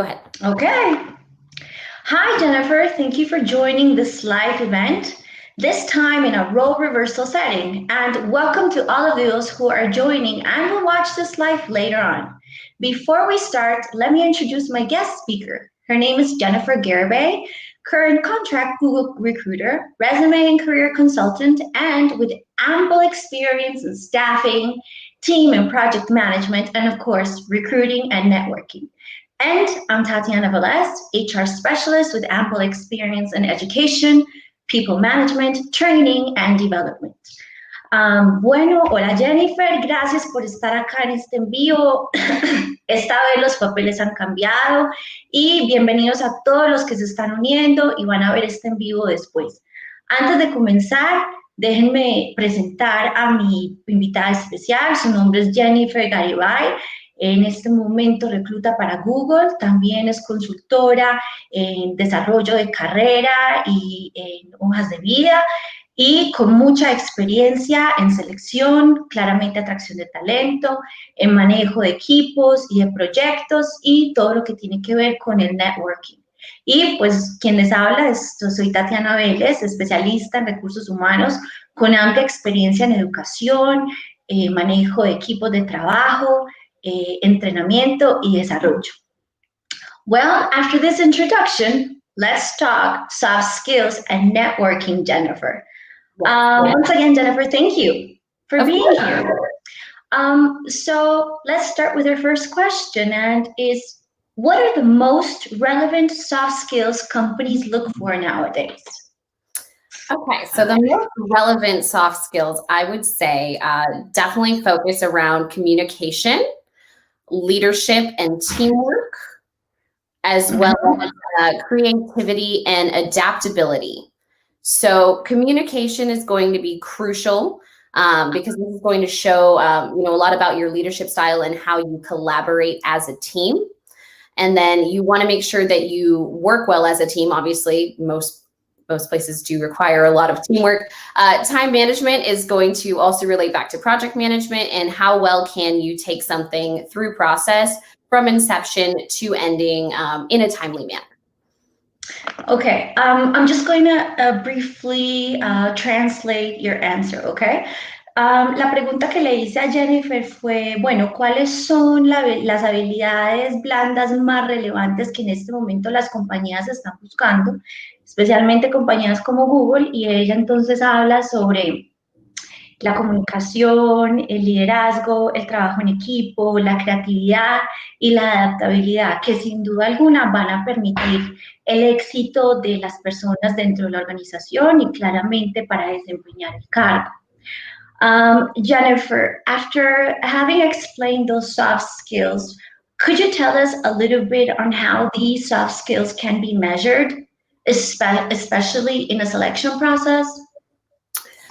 Go ahead. Okay. Hi, Jennifer. Thank you for joining this live event, this time in a role reversal setting. And welcome to all of those who are joining and will watch this live later on. Before we start, let me introduce my guest speaker. Her name is Jennifer Garibay, current contract Google recruiter, resume and career consultant, and with ample experience in staffing, team and project management, and of course, recruiting and networking. And I'm Tatiana Velez, HR specialist with ample experience in education, people management, training, and development. Bueno, hola Jennifer, gracias por estar acá en este envío. Esta vez los papeles han cambiado y bienvenidos a todos los que se están uniendo y van a ver este en vivo después. Antes de comenzar, déjenme presentar a mi invitada especial. Su nombre es Jennifer Garibay. En este momento recluta para Google, también es consultora en desarrollo de carrera y en hojas de vida y con mucha experiencia en selección, claramente atracción de talento, en manejo de equipos y de proyectos y todo lo que tiene que ver con el networking. Y pues quien les habla, soy Tatiana Velez, especialista en recursos humanos con amplia experiencia en educación, manejo de equipos de trabajo, entrenamiento y desarrollo. Well, after this introduction, let's talk soft skills and networking, Jennifer. Once again, Jennifer, thank you for being here. So let's start with our first question, and is what are the most relevant soft skills companies look for nowadays? Okay, so the most relevant soft skills, I would say, definitely focus around communication, leadership and teamwork, as well as creativity and adaptability. So communication is going to be crucial because this is going to show a lot about your leadership style and how you collaborate as a team. And then you want to make sure that you work well as a team. Obviously, most places do require a lot of teamwork. Time management is going to also relate back to project management and how well can you take something through process from inception to ending in a timely manner. Okay, I'm just going to briefly translate your answer, okay? La pregunta que le hice a Jennifer fue, bueno, ¿cuáles son las habilidades blandas más relevantes que en este momento las compañías están buscando? Especialmente compañías como Google, y ella entonces habla sobre la comunicación, el liderazgo, el trabajo en equipo, la creatividad y la adaptabilidad, que sin duda alguna van a permitir el éxito de las personas dentro de la organización y claramente para desempeñar el cargo. Jennifer, after having explained those soft skills, could you tell us a little bit on how these soft skills can be measured, especially in a selection process?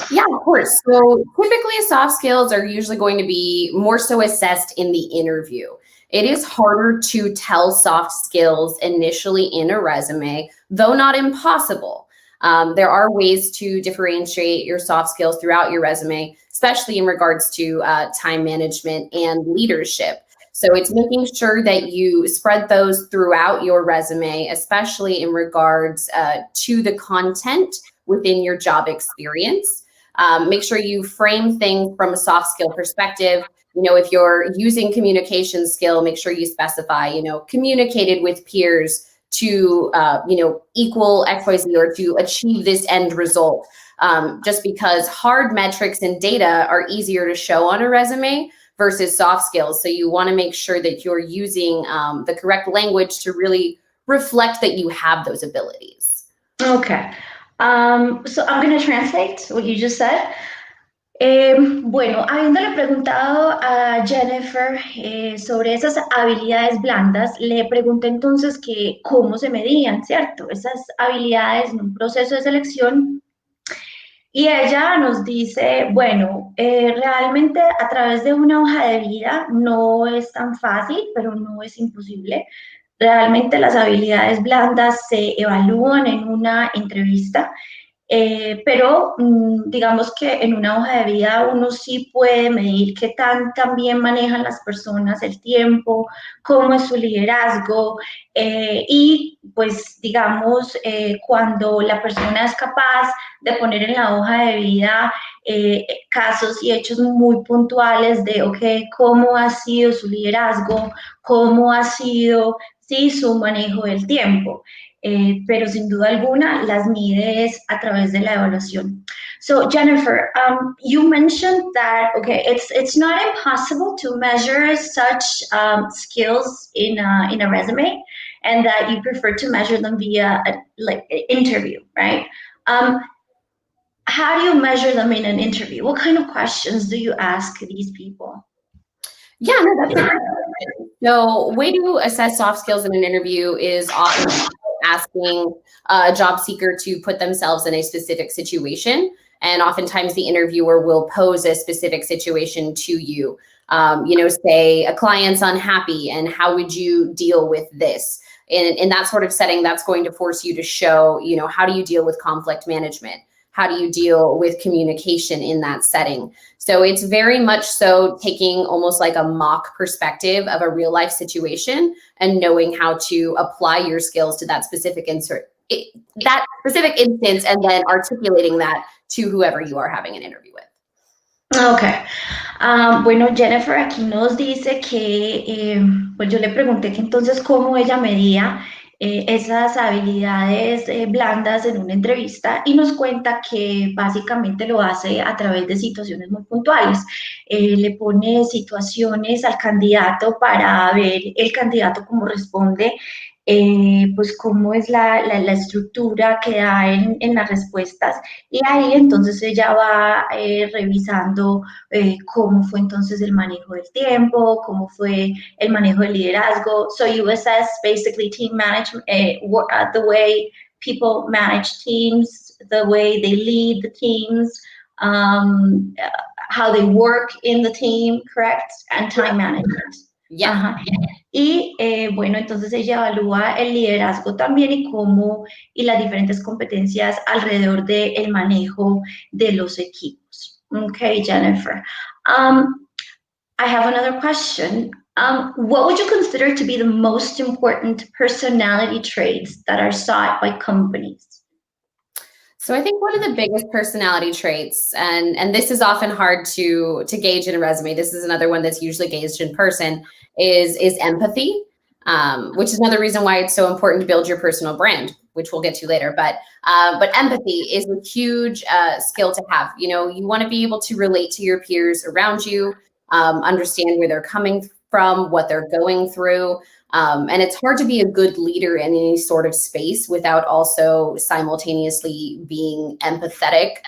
Yeah, of course. So typically soft skills are usually going to be more so assessed in the interview. It is harder to tell soft skills initially in a resume, though not impossible. There are ways to differentiate your soft skills throughout your resume, especially in regards to time management and leadership. So it's making sure that you spread those throughout your resume, especially in regards to the content within your job experience. Make sure you frame things from a soft skill perspective. If you're using communication skill, make sure you specify, communicated with peers to, equal XYZ or to achieve this end result. Just because hard metrics and data are easier to show on a resume versus soft skills. So you want to make sure that you're using the correct language to really reflect that you have those abilities. Okay. So I'm going to translate what you just said. Bueno, habiéndole preguntado a Jennifer sobre esas habilidades blandas, le pregunté entonces que cómo se medían, ¿cierto? Esas habilidades en un proceso de selección. Y ella nos dice, bueno, realmente a través de una hoja de vida no es tan fácil, pero no es imposible. Realmente las habilidades blandas se evalúan en una entrevista Pero digamos que en una hoja de vida uno sí puede medir qué tan bien manejan las personas el tiempo, cómo es su liderazgo y pues digamos cuando la persona es capaz de poner en la hoja de vida casos y hechos muy puntuales de, ok, cómo ha sido su liderazgo, cómo ha sido, sí, su manejo del tiempo. Pero sin duda alguna las mides a través de la evaluación. So Jennifer, you mentioned that okay, it's not impossible to measure such skills in a resume, and that you prefer to measure them via like an interview, right? How do you measure them in an interview? What kind of questions do you ask these people? Yeah, no, that's a great question. So, way to assess soft skills in an interview is often asking a job seeker to put themselves in a specific situation. And oftentimes the interviewer will pose a specific situation to you. Say a client's unhappy and how would you deal with this? In that sort of setting, that's going to force you to show, how do you deal with conflict management? How do you deal with communication in that setting? So it's very much so taking almost like a mock perspective of a real life situation and knowing how to apply your skills to that specific instance, and then articulating that to whoever you are having an interview with. Okay. Bueno, Jennifer aquí nos dice que, pues yo le pregunté que entonces cómo ella medía esas habilidades blandas en una entrevista y nos cuenta que básicamente lo hace a través de situaciones muy puntuales. Le pone situaciones al candidato para ver el candidato cómo responde, pues cómo es la estructura que da en las respuestas y ahí entonces ella va revisando cómo fue entonces el manejo del tiempo, cómo fue el manejo del liderazgo. So you assess basically team management, the way people manage teams, the way they lead the teams, how they work in the team, correct? And time management. Yeah. Ajá. Y bueno, entonces ella evalúa el liderazgo también y las diferentes competencias alrededor del manejo de los equipos. Okay, Jennifer. I have another question. What would you consider to be the most important personality traits that are sought by companies? So I think one of the biggest personality traits, and this is often hard to gauge in a resume. This is another one that's usually gauged in person. Is empathy, which is another reason why it's so important to build your personal brand, which we'll get to later. But empathy is a huge skill to have. You want to be able to relate to your peers around you, understand where they're coming from, what they're going through. And it's hard to be a good leader in any sort of space without also simultaneously being empathetic.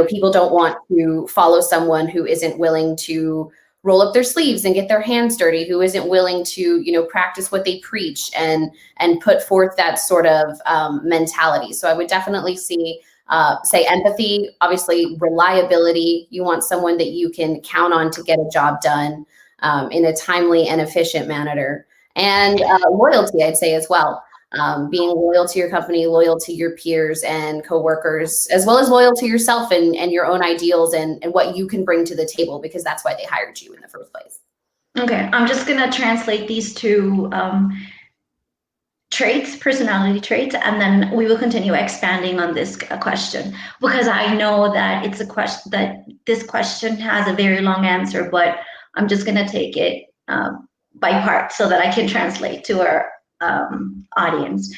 People don't want to follow someone who isn't willing to roll up their sleeves and get their hands dirty, who isn't willing to, practice what they preach and put forth that sort of mentality. So I would definitely say empathy, obviously reliability. You want someone that you can count on to get a job done in a timely and efficient manner. And loyalty, I'd say as well. Being loyal to your company, loyal to your peers and coworkers, as well as loyal to yourself and your own ideals and what you can bring to the table, because that's why they hired you in the first place. Okay, I'm just going to translate these two traits, personality traits, and then we will continue expanding on this question, because I know that it's a question that this question has a very long answer, but I'm just going to take it by part so that I can translate to our audience.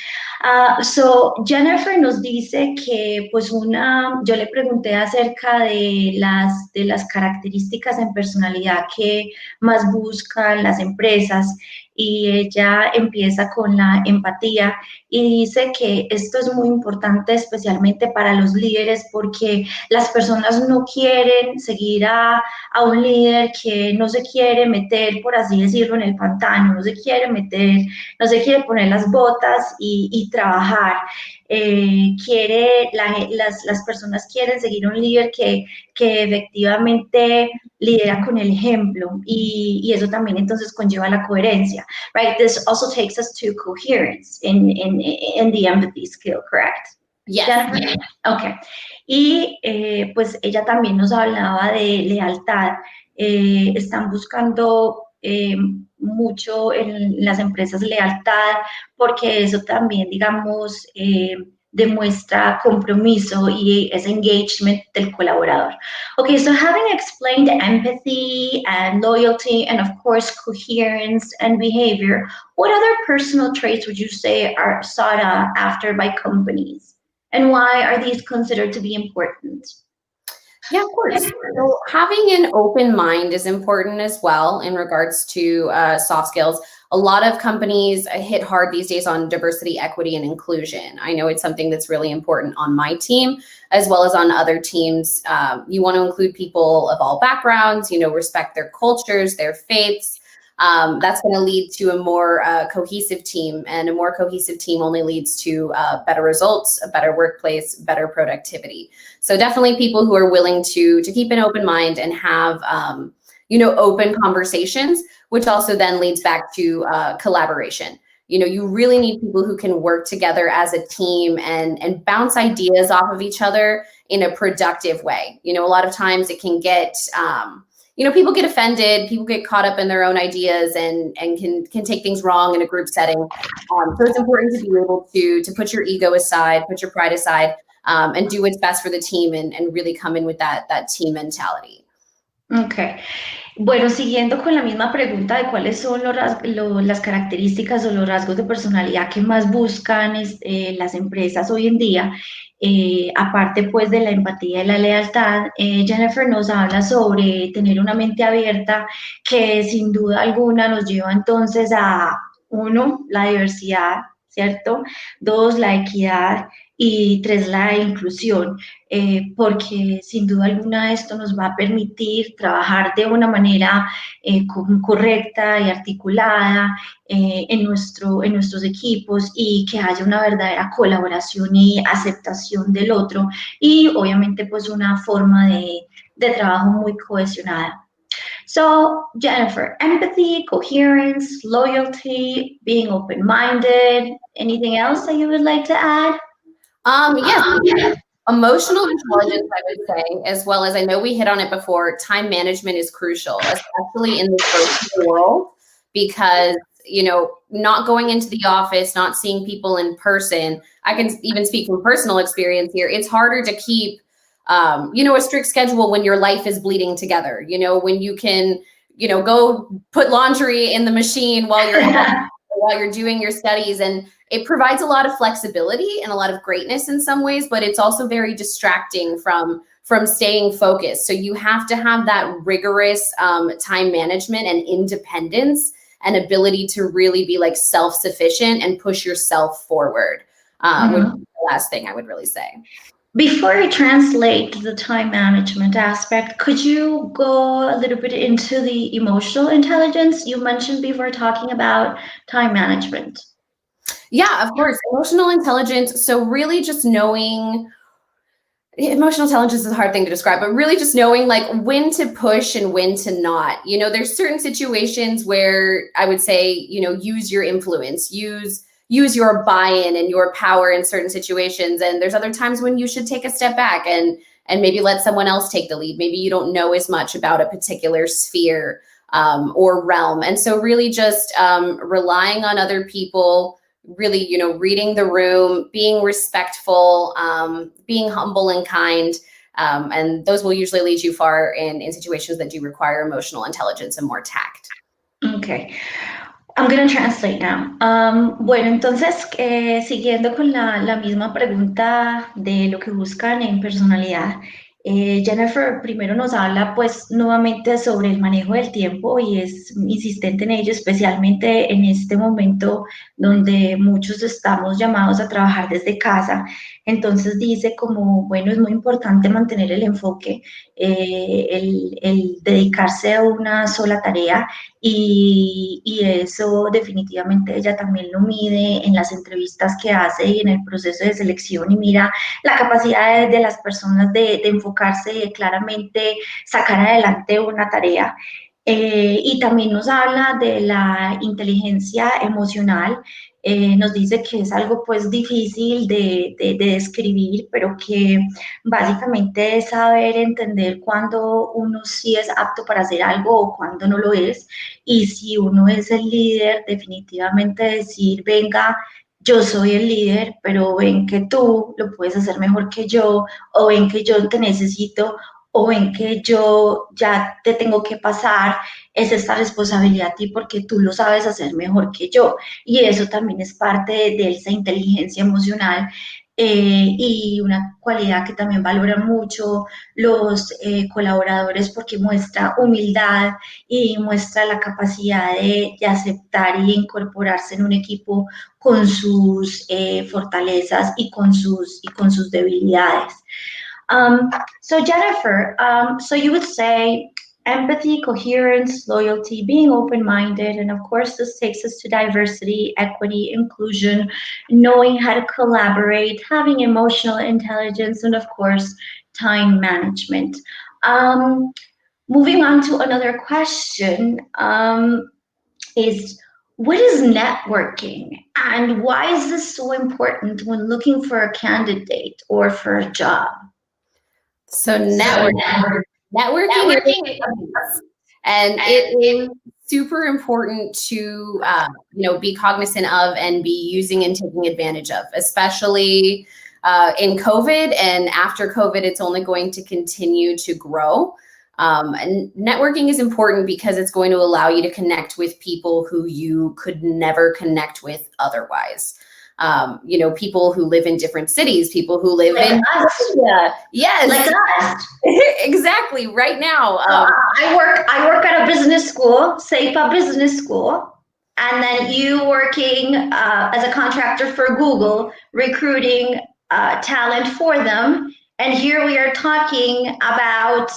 So Jennifer nos dice que pues yo le pregunté acerca de las características en personalidad que más buscan las empresas y ella empieza con la empatía y dice que esto es muy importante especialmente para los líderes porque las personas no quieren seguir a un líder que no se quiere meter, por así decirlo, en el pantano, no se quiere poner las botas y trabajar. Las personas quieren seguir un líder que efectivamente lidera con el ejemplo y eso también entonces conlleva la coherencia, right? This also takes us to coherence in the empathy skill, correct? Yes. Jennifer. Ok. Y pues ella también nos hablaba de lealtad. Están buscando mucho en las empresas lealtad porque eso también, digamos, demuestra compromiso y ese engagement del colaborador. Okay, so having explained empathy and loyalty and of course coherence and behavior, what other personal traits would you say are sought after by companies? And why are these considered to be important? Yeah, of course. So having an open mind is important as well in regards to soft skills. A lot of companies hit hard these days on diversity, equity, and inclusion. I know it's something that's really important on my team as well as on other teams. You want to include people of all backgrounds, respect their cultures, their faiths. That's going to lead to a more cohesive team, and a more cohesive team only leads to better results, a better workplace, better productivity. So definitely people who are willing to keep an open mind and have open conversations, which also then leads back to collaboration. You really need people who can work together as a team and bounce ideas off of each other in a productive way. A lot of times it can get people get offended, people get caught up in their own ideas and can take things wrong in a group setting. So it's important to be able to put your ego aside, put your pride aside, and do what's best for the team and really come in with that team mentality. Okay. Bueno, siguiendo con la misma pregunta de cuáles son las características o los rasgos de personalidad que más buscan las empresas hoy en día, aparte pues de la empatía y la lealtad, Jennifer nos habla sobre tener una mente abierta que sin duda alguna nos lleva entonces a, uno, la diversidad, ¿cierto? Dos, la equidad y tres, la inclusión. Porque sin duda alguna esto nos va a permitir trabajar de una manera correcta y articulada en nuestros equipos y que haya una verdadera colaboración y aceptación del otro y obviamente pues una forma de trabajo muy cohesionada. So, Jennifer, empathy, coherence, loyalty, being open-minded, anything else that you would like to add? Yes. Emotional intelligence, I would say, as well as I know we hit on it before, time management is crucial, especially in the virtual world, because, not going into the office, not seeing people in person. I can even speak from personal experience here. It's harder to keep, a strict schedule when your life is bleeding together, when you can, go put laundry in the machine while you're doing your studies. And it provides a lot of flexibility and a lot of greatness in some ways, but it's also very distracting from staying focused. So you have to have that rigorous time management and independence and ability to really be like self-sufficient and push yourself forward, which is the last thing I would really say. Before I translate the time management aspect, could you go a little bit into the emotional intelligence you mentioned before talking about time management? Yeah, of course. Emotional intelligence. So really just knowing, emotional intelligence is a hard thing to describe, but really just knowing like when to push and when to not. There's certain situations where I would say, use your influence, use your buy-in and your power in certain situations. And there's other times when you should take a step back and maybe let someone else take the lead. Maybe you don't know as much about a particular sphere or realm. And so really just relying on other people, really, reading the room, being respectful, being humble and kind. And those will usually lead you far in situations that do require emotional intelligence and more tact. Okay. I'm going to translate now. Bueno, entonces, siguiendo con la misma pregunta de lo que buscan en personalidad, Jennifer primero nos habla pues nuevamente sobre el manejo del tiempo y es insistente en ello, especialmente en este momento donde muchos estamos llamados a trabajar desde casa. Entonces dice como, bueno, es muy importante mantener el enfoque, el dedicarse a una sola tarea y eso definitivamente ella también lo mide en las entrevistas que hace y en el proceso de selección y mira la capacidad de las personas de enfocarse claramente, sacar adelante una tarea. Y también nos habla de la inteligencia emocional. Nos dice que es algo pues difícil de describir, pero que básicamente es saber entender cuándo uno sí es apto para hacer algo o cuándo no lo es. Y si uno es el líder, definitivamente decir, venga, yo soy el líder, pero ven que tú lo puedes hacer mejor que yo, o ven que yo te necesito, o ven que yo ya te tengo que pasar, es esta responsabilidad a ti porque tú lo sabes hacer mejor que yo. Y eso también es parte de esa inteligencia emocional. Y una cualidad que también valoran mucho los colaboradores porque muestra humildad y muestra la capacidad de aceptar y incorporarse en un equipo con sus fortalezas y con sus debilidades. Um, so Jennifer, so you would say empathy, coherence, loyalty, being open-minded, and of course this takes us to diversity, equity, inclusion, knowing how to collaborate, having emotional intelligence, and of course time management. Um, Moving on to another question is what is networking and why is this so important when looking for a candidate or for a job? So So networking is networking. and it is super important to be cognizant of and be using and taking advantage of, especially in COVID, and after COVID it's only going to continue to grow. And networking is important because it's going to allow you to connect with people who you could never connect with otherwise. People who live in different cities, people who live like in us. yes, Like us. exactly. Right now, I work at a business school, Ciepa Business School, and then you working as a contractor for Google, recruiting talent for them. And here we are talking about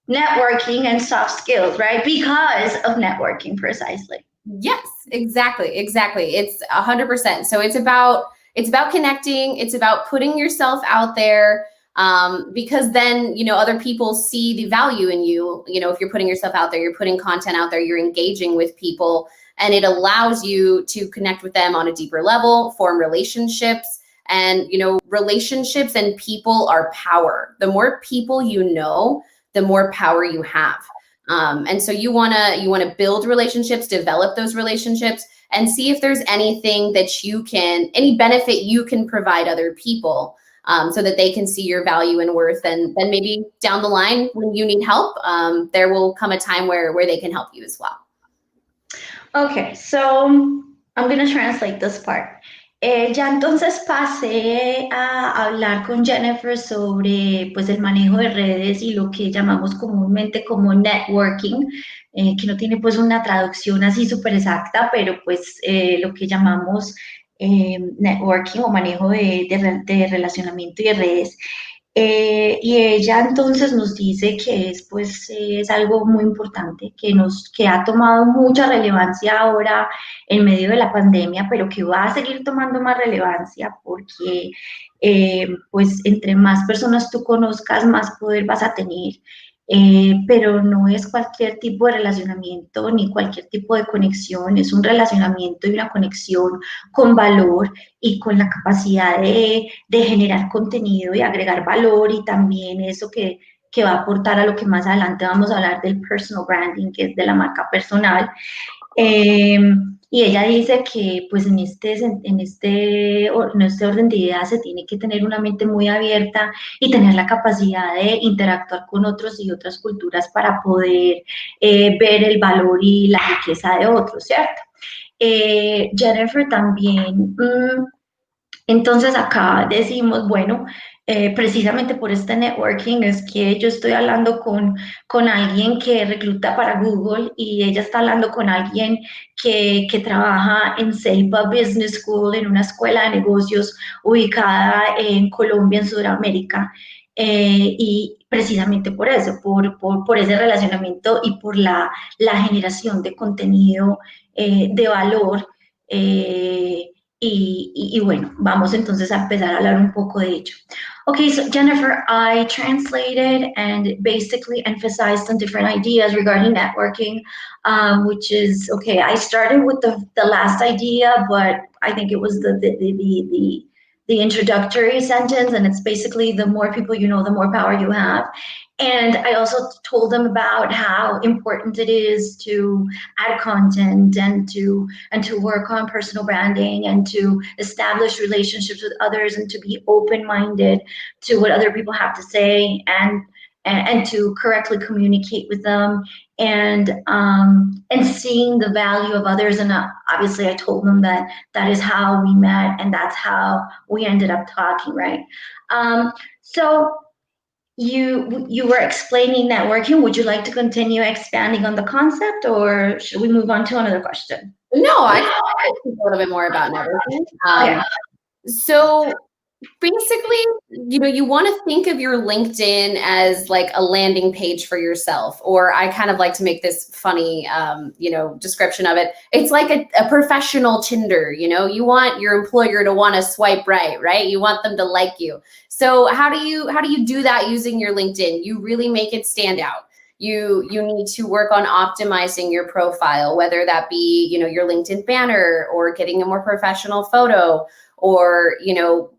networking and soft skills, right? Because of networking, precisely. yes, exactly. It's 100%. So it's about connecting. It's about putting yourself out there, because then other people see the value in you. If you're putting yourself out there, you're putting content out there, you're engaging with people, and it allows you to connect with them on a deeper level, form relationships. And relationships and people are power. The more people you know, the more power you have. And so you wanna build relationships, develop those relationships, and see if there's any benefit you can provide other people, so that they can see your value and worth. And then maybe down the line, when you need help, there will come a time where they can help you as well. Okay, so I'm going to translate this part. Ya entonces pasé a hablar con Jennifer sobre pues el manejo de redes y lo que llamamos comúnmente como networking, que no tiene pues una traducción así súper exacta, pero pues lo que llamamos networking o manejo de relacionamiento y de redes. Y ella entonces nos dice que es algo muy importante, que ha tomado mucha relevancia ahora en medio de la pandemia, pero que va a seguir tomando más relevancia porque pues entre más personas tú conozcas, más poder vas a tener. Pero no es cualquier tipo de relacionamiento ni cualquier tipo de conexión, es un relacionamiento y una conexión con valor y con la capacidad de generar contenido y agregar valor y también eso que va a aportar a lo que más adelante vamos a hablar del personal branding, que es de la marca personal. Y ella dice que pues en este orden de ideas se tiene que tener una mente muy abierta y tener la capacidad de interactuar con otros y otras culturas para poder ver el valor y la riqueza de otros, ¿cierto? Jennifer también entonces acá decimos, bueno, precisamente por este networking es que yo estoy hablando con alguien que recluta para Google y ella está hablando con alguien que trabaja en Ciepa Business School, en una escuela de negocios ubicada en Colombia, en Sudamérica. Y precisamente por eso, por ese relacionamiento y por la generación de contenido de valor. Y bueno, vamos entonces a empezar a hablar un poco de ello. Okay, so Jennifer, I translated and basically emphasized some different ideas regarding networking, which is okay. I started with the last idea, but I think it was the introductory sentence, and it's basically the more people you know, the more power you have. And I also told them about how important it is to add content and to work on personal branding and to establish relationships with others and to be open-minded to what other people have to say and to correctly communicate with them and seeing the value of others. And obviously I told them that that is how we met and that's how we ended up talking, right? So you were explaining networking. Would you like to continue expanding on the concept, or should we move on to another question? No, I can talk a little bit more about networking. Okay. So basically, you want to think of your LinkedIn as like a landing page for yourself, or I kind of like to make this funny, description of it. It's like a professional Tinder. You want your employer to want to swipe right? You want them to like you. So how do you do that using your LinkedIn? You really make it stand out. You need to work on optimizing your profile, whether that be, your LinkedIn banner or getting a more professional photo, or,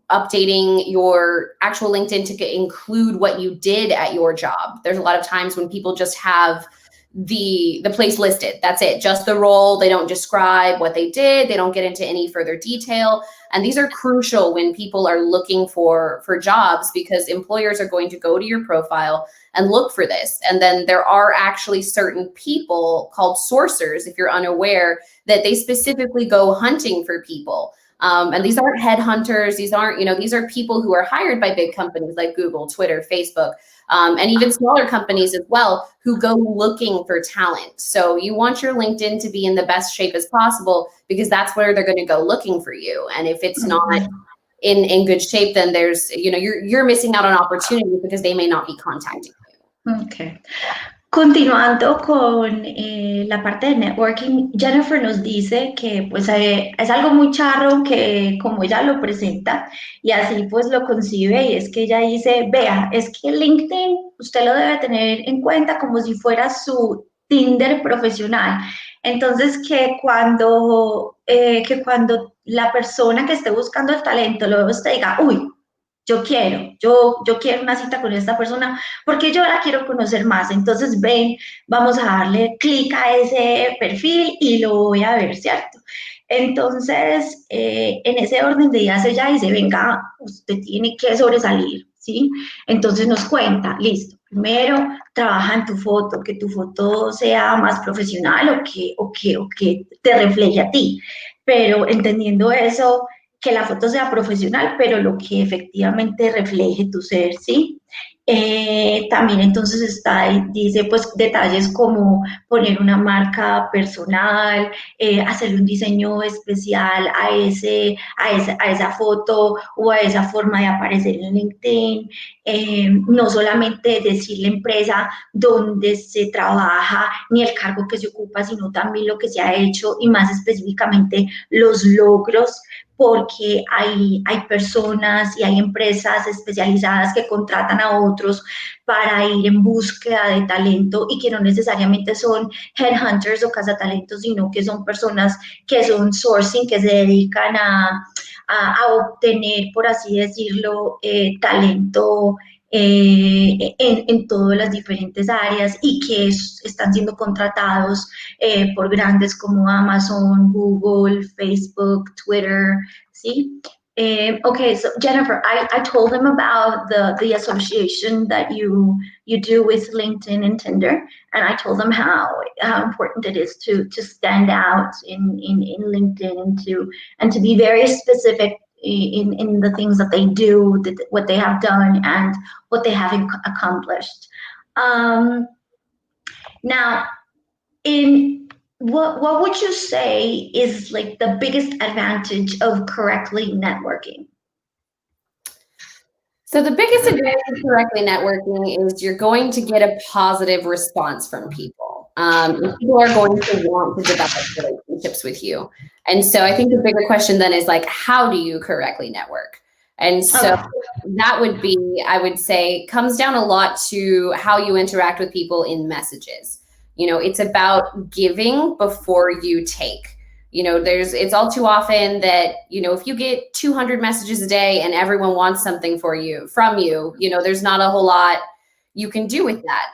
updating your actual LinkedIn to include what you did at your job. There's a lot of times when people just have the place listed. That's it, just the role. They don't describe what they did. They don't get into any further detail. And these are crucial when people are looking for jobs, because employers are going to go to your profile and look for this. And then there are actually certain people called sourcers, if you're unaware, that they specifically go hunting for people. And these aren't headhunters. These are people who are hired by big companies like Google, Twitter, Facebook, and even smaller companies as well, who go looking for talent. So you want your LinkedIn to be in the best shape as possible, because that's where they're going to go looking for you. And if it's not in good shape, then there's, you're missing out on opportunities because they may not be contacting you. Okay. Continuando con la parte de networking, Jennifer nos dice que pues es algo muy charro que como ella lo presenta y así pues lo concibe, y es que ella dice, vea, es que LinkedIn usted lo debe tener en cuenta como si fuera su Tinder profesional. Entonces que cuando la persona que esté buscando el talento lo ve usted diga, uy, yo quiero una cita con esta persona porque yo la quiero conocer más. Entonces, ven, vamos a darle clic a ese perfil y lo voy a ver, ¿cierto? Entonces, en ese orden de ideas, ella dice, venga, usted tiene que sobresalir, ¿sí? Entonces nos cuenta, listo, primero trabaja en tu foto, que tu foto sea más profesional o que te refleje a ti. Pero entendiendo eso, que la foto sea profesional, pero lo que efectivamente refleje tu ser, ¿sí? También entonces dice pues detalles como poner una marca personal, hacer un diseño especial a esa foto o a esa forma de aparecer en LinkedIn, no solamente decir la empresa donde se trabaja ni el cargo que se ocupa, sino también lo que se ha hecho y más específicamente los logros, porque hay personas y hay empresas especializadas que contratan a otros para ir en búsqueda de talento y que no necesariamente son headhunters o cazatalentos, sino que son personas que son sourcing, que se dedican a obtener, por así decirlo, talento en todas las diferentes áreas y que están siendo contratados por grandes como Amazon, Google, Facebook, Twitter, ¿sí? Okay, so Jennifer, I told them about the association that you do with LinkedIn and Tinder, and I told them how important it is to stand out in LinkedIn and to be very specific in the things that they do, what they have done, and what they have accomplished. Now, what would you say is like the biggest advantage of correctly networking? So the biggest advantage of correctly networking is you're going to get a positive response from people. People are going to want to develop relationships with you. And so I think the bigger question then is like, how do you correctly network? And so that would be, I would say, comes down a lot to how you interact with people in messages. It's about giving before you take. It's all too often that, if you get 200 messages a day and everyone wants something from you, there's not a whole lot you can do with that.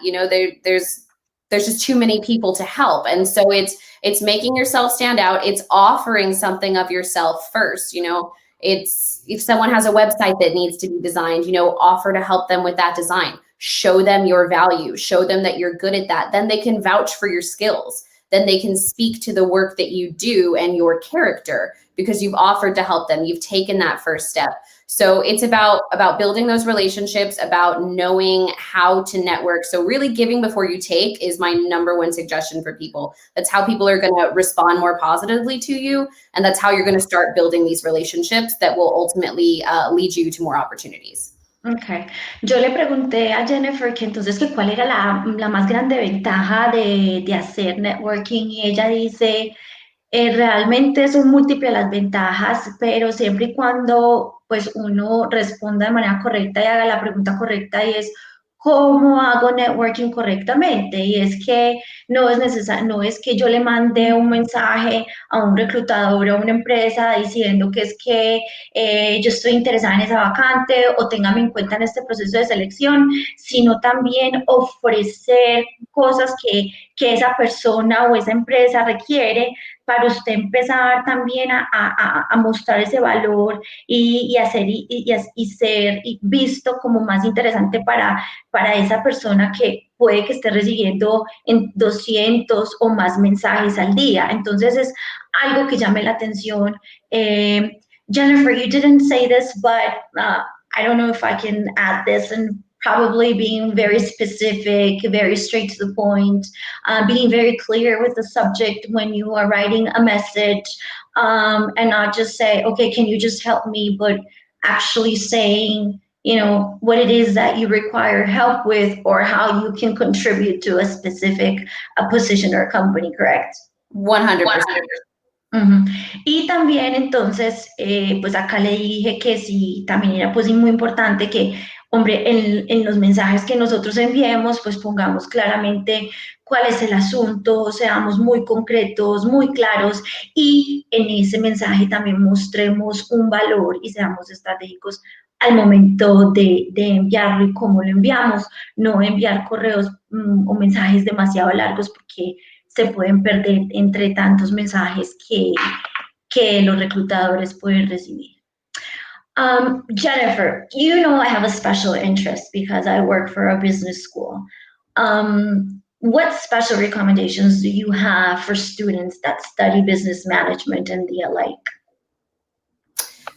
There's just too many people to help. And so it's making yourself stand out. It's offering something of yourself first. It's, if someone has a website that needs to be designed, offer to help them with that design. Show them your value, show them that you're good at that. Then they can vouch for your skills. Then they can speak to the work that you do and your character because you've offered to help them. You've taken that first step. So it's about building those relationships, about knowing how to network. So really giving before you take is my number one suggestion for people. That's how people are going to respond more positively to you. And that's how you're going to start building these relationships that will ultimately lead you to more opportunities. Ok, yo le pregunté a Jennifer que entonces que cuál era la más grande ventaja de hacer networking y ella dice, realmente son múltiples las ventajas, pero siempre y cuando pues uno responda de manera correcta y haga la pregunta correcta y es ¿cómo hago networking correctamente? Y es que no es necesario, no es que yo le mande un mensaje a un reclutador o a una empresa diciendo que es que yo estoy interesada en esa vacante o téngame en cuenta en este proceso de selección, sino también ofrecer cosas que esa persona o esa empresa requiere para usted empezar también a mostrar ese valor y ser visto como más interesante para esa persona que puede que esté recibiendo en 200 o más mensajes al día. Entonces es algo que llame la atención. Jennifer, you didn't say this, but I don't know if I can add this, and probably being very specific, very straight to the point, being very clear with the subject when you are writing a message, and not just say, okay, can you just help me, but actually saying, what it is that you require help with or how you can contribute to a specific position or company, correct? 100%. Uh-huh. Y también entonces, pues acá le dije que sí, también era pues muy importante que, hombre, en los mensajes que nosotros enviemos, pues pongamos claramente cuál es el asunto, seamos muy concretos, muy claros y en ese mensaje también mostremos un valor y seamos estratégicos al momento de enviarlo y cómo lo enviamos, no enviar correos o mensajes demasiado largos porque se pueden perder entre tantos mensajes que los reclutadores pueden recibir. Jennifer, you know I have a special interest because I work for a business school. What special recommendations do you have for students that study business management and the alike?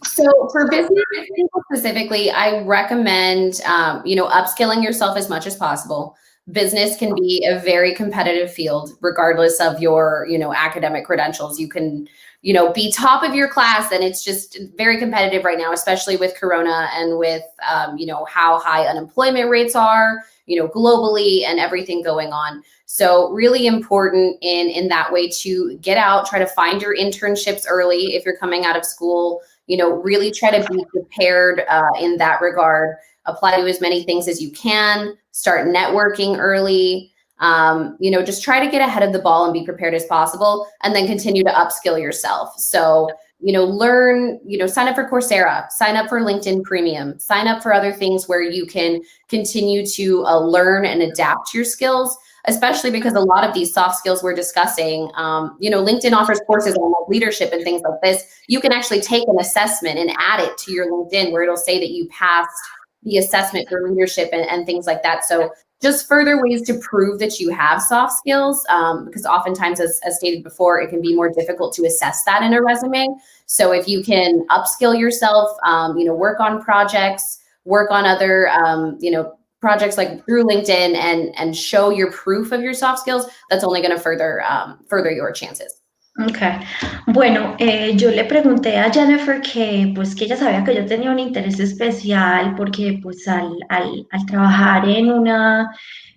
So for business people specifically, I recommend, upskilling yourself as much as possible. Business can be a very competitive field, regardless of your, academic credentials. You can, be top of your class, and it's just very competitive right now, especially with Corona and with, how high unemployment rates are, globally and everything going on. So really important in that way to get out, try to find your internships early if you're coming out of school, really try to be prepared in that regard. Apply to as many things as you can, start networking early, just try to get ahead of the ball and be prepared as possible, and then continue to upskill yourself. So, learn, sign up for Coursera, sign up for LinkedIn Premium, sign up for other things where you can continue to learn and adapt your skills, especially because a lot of these soft skills we're discussing, LinkedIn offers courses on leadership and things like this. You can actually take an assessment and add it to your LinkedIn where it'll say that you passed the assessment for leadership and things like that. So just further ways to prove that you have soft skills, because oftentimes, as stated before, it can be more difficult to assess that in a resume. So if you can upskill yourself, work on projects, work on other, projects like through LinkedIn and show your proof of your soft skills, that's only going to further your chances. Okay. Bueno, yo le pregunté a Jennifer que ella sabía que yo tenía un interés especial porque pues al trabajar en una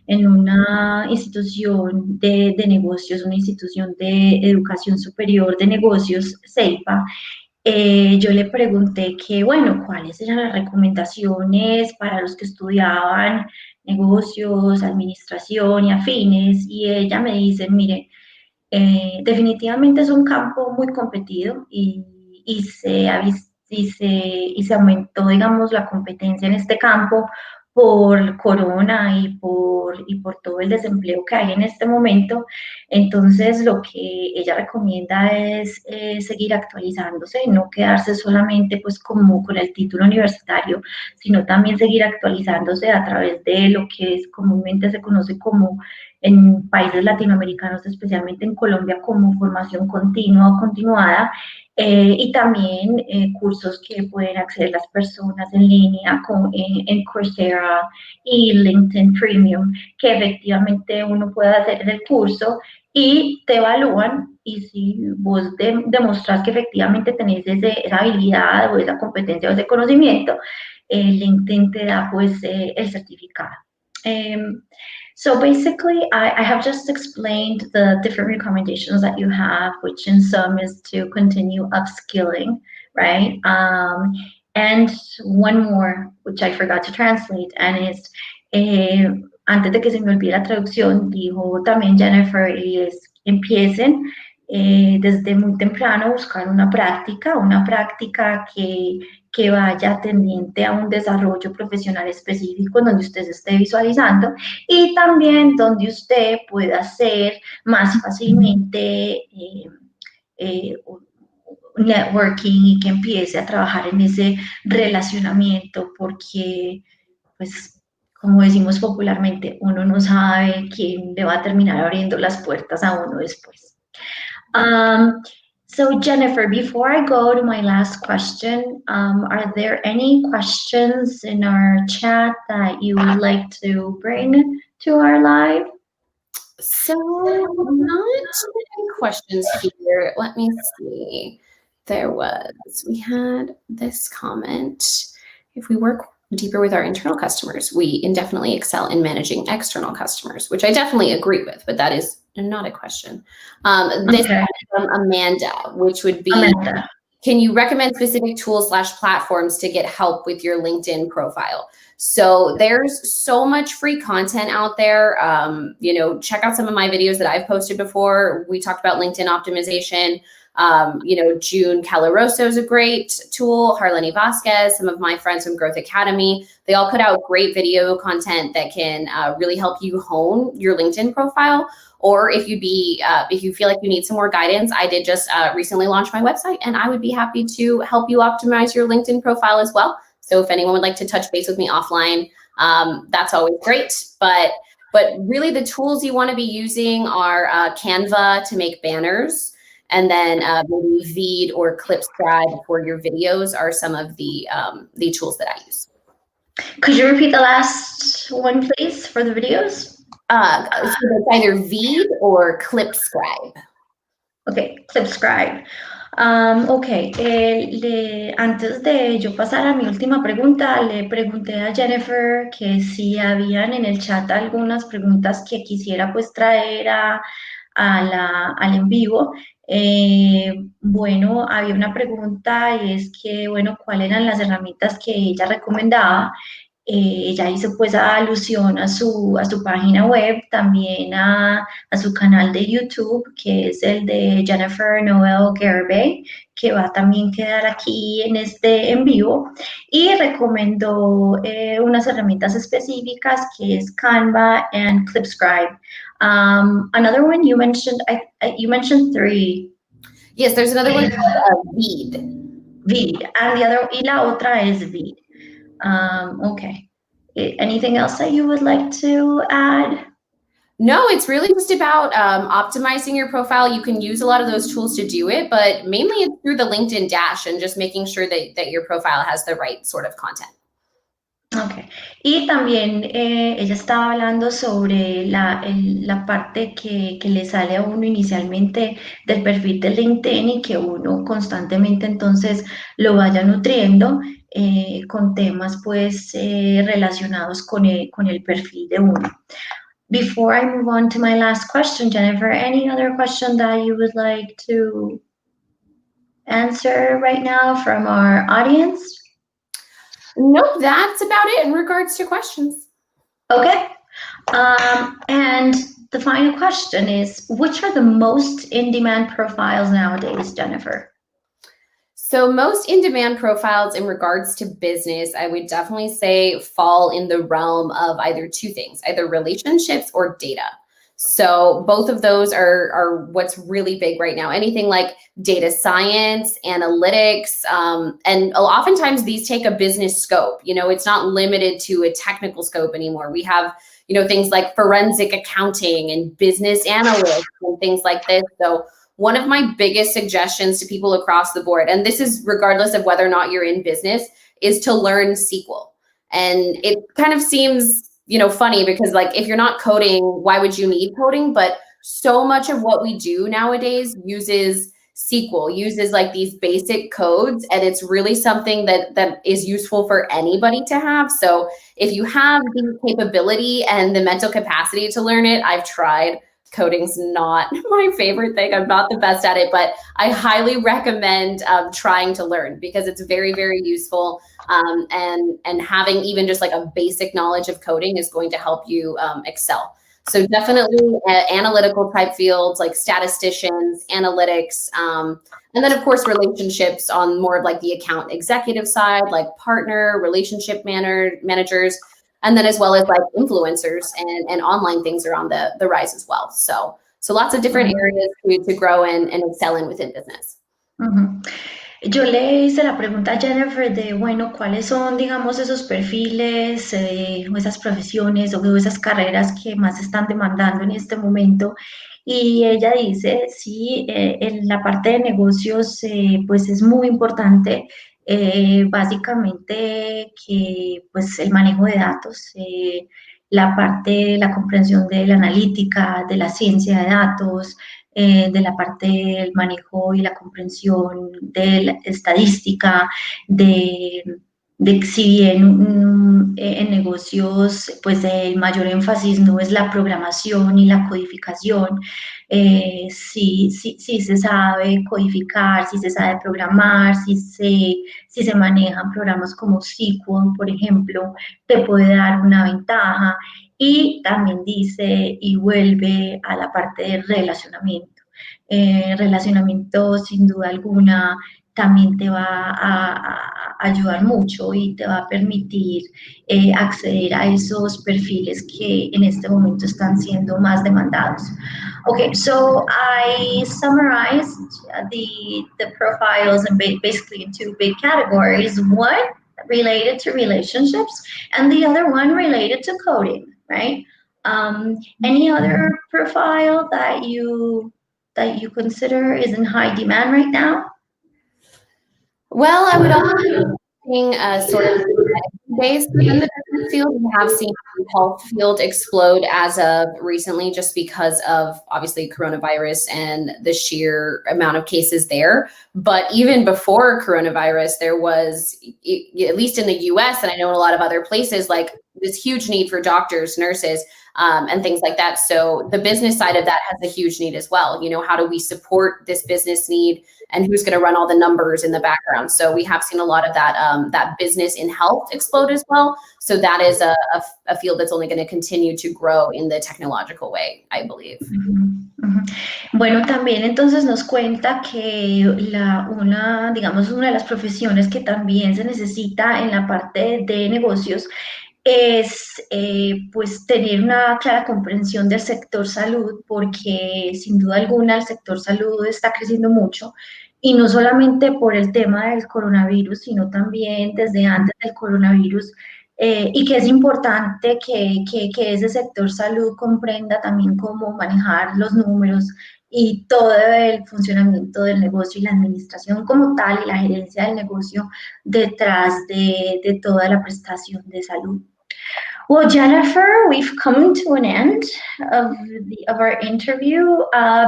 en una institución de negocios, una institución de educación superior de negocios, Ceipa. Yo le pregunté que, bueno, cuáles eran las recomendaciones para los que estudiaban negocios, administración y afines, y ella me dice, mire, definitivamente es un campo muy competido y se aumentó, digamos, la competencia en este campo por corona y por todo el desempleo que hay en este momento. Entonces, lo que ella recomienda es seguir actualizándose, no quedarse solamente pues como con el título universitario, sino también seguir actualizándose a través de lo que es comúnmente se conoce como en países latinoamericanos, especialmente en Colombia, como formación continua o continuada, y también cursos que pueden acceder las personas en línea en Coursera y LinkedIn Premium, que efectivamente uno puede hacer el curso y te evalúan, y si vos demostras que efectivamente tenés esa habilidad o esa competencia o ese conocimiento, LinkedIn te da pues el certificado. So basically, I have just explained the different recommendations that you have, which in some is to continue upskilling, right? And one more, which I forgot to translate, and it's, antes de que se me olvide la traducción, dijo también Jennifer, y es empiecen desde muy temprano a buscar una práctica que vaya tendiente a un desarrollo profesional específico en donde usted se esté visualizando y también donde usted pueda hacer más fácilmente networking y que empiece a trabajar en ese relacionamiento porque, pues, como decimos popularmente, uno no sabe quién le va a terminar abriendo las puertas a uno después. So Jennifer, before I go to my last question, are there any questions in our chat that you would like to bring to our live? So, not too many questions here. Let me see. We had this comment. If we work deeper with our internal customers, we indefinitely excel in managing external customers, which I definitely agree with, but that is not a question. This is from Amanda, which would be, Amanda, can you recommend specific tools/platforms to get help with your LinkedIn profile? So there's so much free content out there. Check out some of my videos that I've posted before. We talked about LinkedIn optimization. June Caloroso is a great tool. Harleni Vasquez, some of my friends from Growth Academy, they all put out great video content that can really help you hone your LinkedIn profile. Or if you feel like you need some more guidance, I did just recently launch my website, and I would be happy to help you optimize your LinkedIn profile as well. So if anyone would like to touch base with me offline, that's always great. But really the tools you want to be using are Canva to make banners, and then maybe Veed or Clipscribe for your videos are some of the tools that I use. Could you repeat the last one, please, for the videos? So it's either Veed or Clipscribe. Okay, Clipscribe. Antes de yo pasar a mi última pregunta, le pregunté a Jennifer que si habían en el chat algunas preguntas que quisiera pues traer al en vivo. Bueno, había una pregunta y es que, bueno, ¿cuáles eran las herramientas que ella recomendaba? Ella hizo pues alusión a su página web, también a su canal de YouTube, que es el de Jennifer Noel Garibay, que va a también quedar aquí en este en vivo, y recomendó unas herramientas específicas que es Canva and Clipscribe. Another one you mentioned three. Yes, there's another one called Veed. Veed, and la otra es Veed. Okay. Anything else that you would like to add? No, it's really just about optimizing your profile. You can use a lot of those tools to do it, but mainly it's through the LinkedIn dash and just making sure that your profile has the right sort of content. Okay. Y también ella estaba hablando sobre la parte que le sale a uno inicialmente del perfil de LinkedIn y que uno constantemente entonces lo vaya nutriendo con temas pues relacionados con el perfil de uno. Before I move on to my last question, Jennifer, any other question that you would like to answer right now from our audience? Nope, that's about it in regards to questions. Okay. And the final question is, which are the most in-demand profiles nowadays, Jennifer? So most in-demand profiles in regards to business, I would definitely say fall in the realm of either two things, either relationships or data. So both of those are what's really big right now. Anything like data science, analytics, and oftentimes these take a business scope. You know, it's not limited to a technical scope anymore. We have, you know, things like forensic accounting and business analysts and things like this. So one of my biggest suggestions to people across the board, and this is regardless of whether or not you're in business, is to learn SQL. And it kind of seems, you know, funny because like if you're not coding, why would you need coding? But so much of what we do nowadays uses SQL, uses like these basic codes, and it's really something that is useful for anybody to have. So if you have the capability and the mental capacity to learn it, I've tried. Coding's not my favorite thing. I'm not the best at it, but I highly recommend trying to learn because it's very, very useful. And having even just like a basic knowledge of coding is going to help you excel. So definitely analytical type fields like statisticians, analytics, and then of course relationships on more of like the account executive side, like partner, relationship managers. And then as well as like influencers and online things are on the rise as well. So lots of different areas to grow and excel in within business. Yo le hice la pregunta a Jennifer de, bueno, ¿cuáles son, digamos, esos perfiles o esas profesiones o esas carreras que más están demandando en este momento? Y ella dice, sí, en la parte de negocios, pues es muy importante, básicamente que, pues, el manejo de datos, la parte, la comprensión de la analítica, de la ciencia de datos, de la parte del manejo y la comprensión de la estadística, de si bien en negocios pues el mayor énfasis no es la programación y la codificación, sí se sabe codificar, sí se sabe programar, si se manejan programas como SQL, por ejemplo, te puede dar una ventaja. Y también dice y vuelve a la parte de relacionamiento. Relacionamiento, sin duda alguna, también te va a ayudar mucho y te va a permitir acceder a esos perfiles que en este momento están siendo más demandados. Okay, so I summarized the profiles and basically in two big categories. One related to relationships and the other one related to coding, right? Any other profile that you consider is in high demand right now? Well, I would also being sort of based within the business field. We have seen the health field explode as of recently just because of obviously coronavirus and the sheer amount of cases there. But even before coronavirus, there was, at least in the US, and I know in a lot of other places, like this huge need for doctors, nurses, and things like that. So the business side of that has a huge need as well. You know, how do we support this business need and who's going to run all the numbers in the background? So we have seen a lot of that that business in health explode as well. So that is a field that's only going to continue to grow in the technological way, I believe. Bueno, también entonces nos cuenta que digamos, una de las profesiones que también se necesita en la parte de negocios es pues tener una clara comprensión del sector salud, porque sin duda alguna el sector salud está creciendo mucho y no solamente por el tema del coronavirus, sino también desde antes del coronavirus, y que es importante que ese sector salud comprenda también cómo manejar los números y todo el funcionamiento del negocio y la administración como tal y la gerencia del negocio detrás de toda la prestación de salud. Well, Jennifer, we've come to an end of our interview.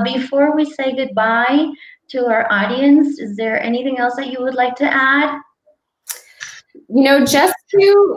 Before we say goodbye to our audience, is there anything else that you would like to add?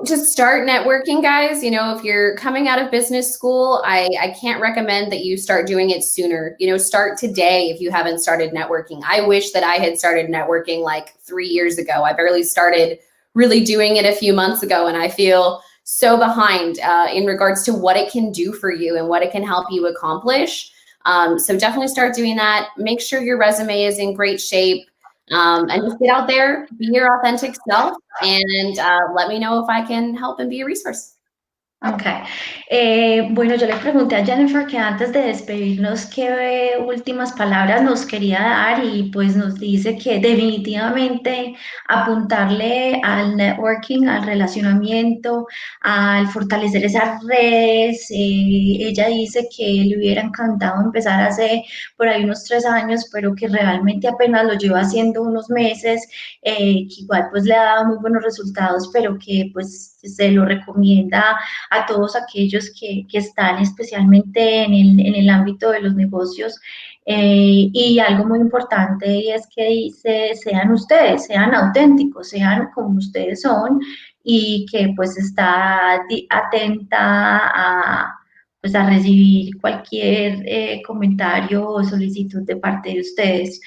Just start networking, guys. If you're coming out of business school, I can't recommend that you start doing it sooner. Start today if you haven't started networking. I wish that I had started networking like 3 years ago. I barely started really doing it a few months ago, and I feel so behind in regards to what it can do for you and what it can help you accomplish. So definitely start doing that. Make sure your resume is in great shape. And just get out there, be your authentic self, and let me know if I can help and be a resource. Ok. Bueno, yo le pregunté a Jennifer que antes de despedirnos, qué últimas palabras nos quería dar y pues nos dice que definitivamente apuntarle al networking, al relacionamiento, al fortalecer esas redes. Ella dice que le hubiera encantado empezar hace por ahí unos 3 años, pero que realmente apenas lo lleva haciendo unos meses, que igual pues le ha dado muy buenos resultados, pero que pues se lo recomienda a todos aquellos que están especialmente en el ámbito de los negocios. Y algo muy importante es que dice, sean ustedes, sean auténticos, sean como ustedes son y que pues está atenta pues a recibir cualquier comentario o solicitud de parte de ustedes.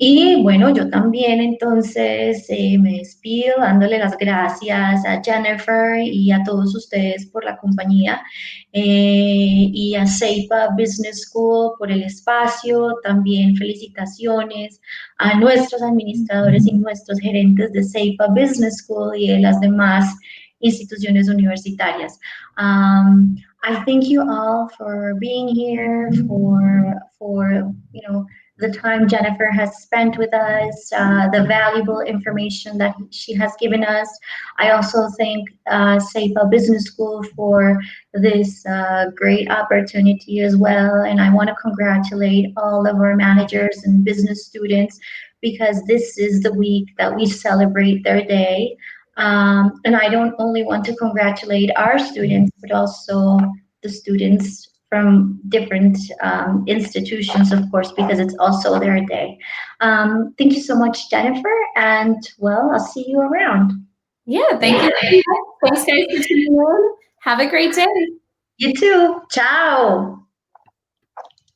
Y bueno, yo también entonces me despido dándole las gracias a Jennifer y a todos ustedes por la compañía y a Ciepa Business School por el espacio. También felicitaciones a nuestros administradores y nuestros gerentes de Ciepa Business School y de las demás instituciones universitarias. I thank you all for being here, for the time Jennifer has spent with us, the valuable information that she has given us. I also thank Ciepa Business School for this great opportunity as well. And I want to congratulate all of our managers and business students because this is the week that we celebrate their day. And I don't only want to congratulate our students, but also the students from different institutions, of course, because it's also their day. Thank you so much, Jennifer, and well, I'll see you around. Yeah, thank you. Thanks, guys, for tuning in. Have a great day. You too. Ciao.